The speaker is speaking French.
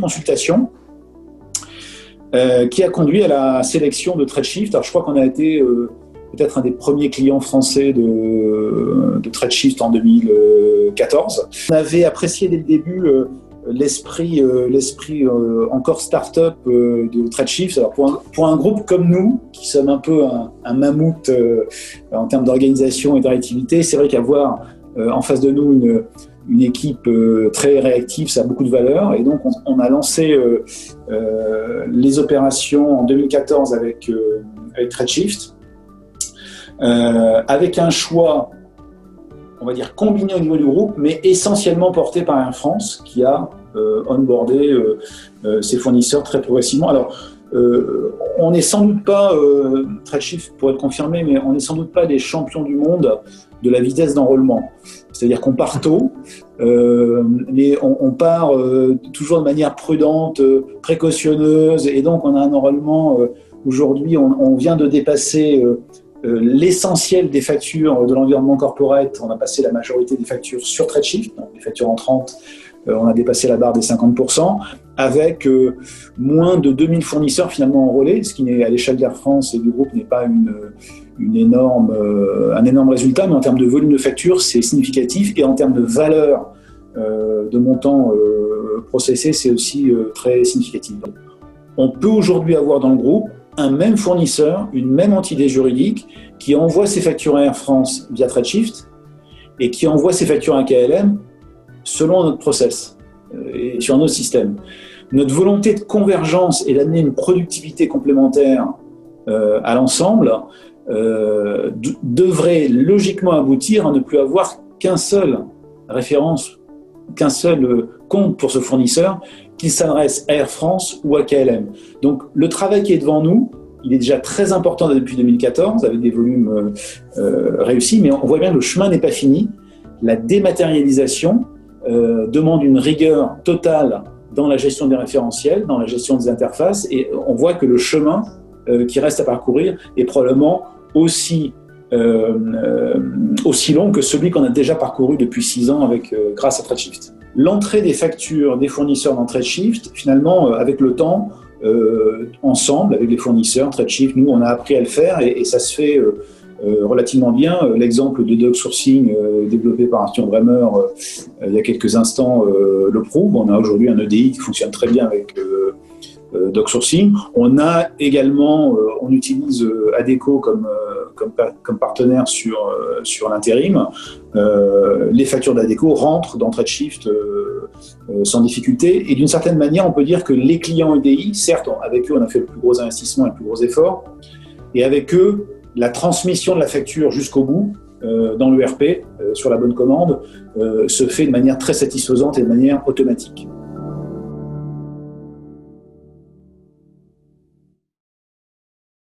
consultation qui a conduit à la sélection de TradeShift. Alors, je crois qu'on a été peut-être un des premiers clients français de TradeShift en 2014. On avait apprécié dès le début l'esprit encore start-up de TradeShift. Alors pour un groupe comme nous, qui sommes un peu un mammouth en termes d'organisation et de réactivité, c'est vrai qu'avoir en face de nous une équipe très réactive, ça a beaucoup de valeur. Et donc on a lancé les opérations en 2014 avec TradeShift, avec un choix, on va dire, combiné au niveau du groupe, mais essentiellement porté par Air France, qui a onboardé ses fournisseurs très progressivement. Alors, on n'est sans doute pas, TradeShift pour être confirmé, mais on n'est sans doute pas les champions du monde de la vitesse d'enrôlement. C'est-à-dire qu'on part tôt, mais on part toujours de manière prudente, précautionneuse, et donc on a un enrôlement, aujourd'hui, on vient de dépasser l'essentiel des factures de l'environnement corporate. On a passé la majorité des factures sur TradeShift, donc les factures entrantes, on a dépassé la barre des 50%, avec moins de 2000 fournisseurs finalement enrôlés, ce qui n'est, à l'échelle d'Air France et du groupe, n'est pas un énorme résultat, mais en termes de volume de factures, c'est significatif, et en termes de valeur de montant processé, c'est aussi très significatif. On peut aujourd'hui avoir dans le groupe un même fournisseur, une même entité juridique qui envoie ses factures à Air France via TradeShift et qui envoie ses factures à KLM selon notre process et sur notre système. Notre volonté de convergence et d'amener une productivité complémentaire à l'ensemble devrait logiquement aboutir à ne plus avoir qu'un seul référence, qu'un seul compte pour ce fournisseur, qu'il s'adresse à Air France ou à KLM. Donc le travail qui est devant nous, il est déjà très important depuis 2014, avec des volumes réussis, mais on voit bien que le chemin n'est pas fini. La dématérialisation demande une rigueur totale dans la gestion des référentiels, dans la gestion des interfaces, et on voit que le chemin qui reste à parcourir est probablement aussi long que celui qu'on a déjà parcouru depuis 6 ans grâce à TradeShift. L'entrée des factures des fournisseurs dans TradeShift, finalement, avec le temps, ensemble, avec les fournisseurs, TradeShift, nous, on a appris à le faire et ça se fait relativement bien. L'exemple de Doc Sourcing développé par Arthur Bremer il y a quelques instants le prouve. On a aujourd'hui un EDI qui fonctionne très bien avec Doc Sourcing. On a également, on utilise Adecco comme partenaire sur l'intérim. Les factures d'Adecco rentrent dans TradeShift sans difficulté. Et d'une certaine manière, on peut dire que les clients EDI, certes, avec eux, on a fait le plus gros investissement et le plus gros effort. Et avec eux, la transmission de la facture jusqu'au bout, dans l'ERP, sur la bonne commande, se fait de manière très satisfaisante et de manière automatique.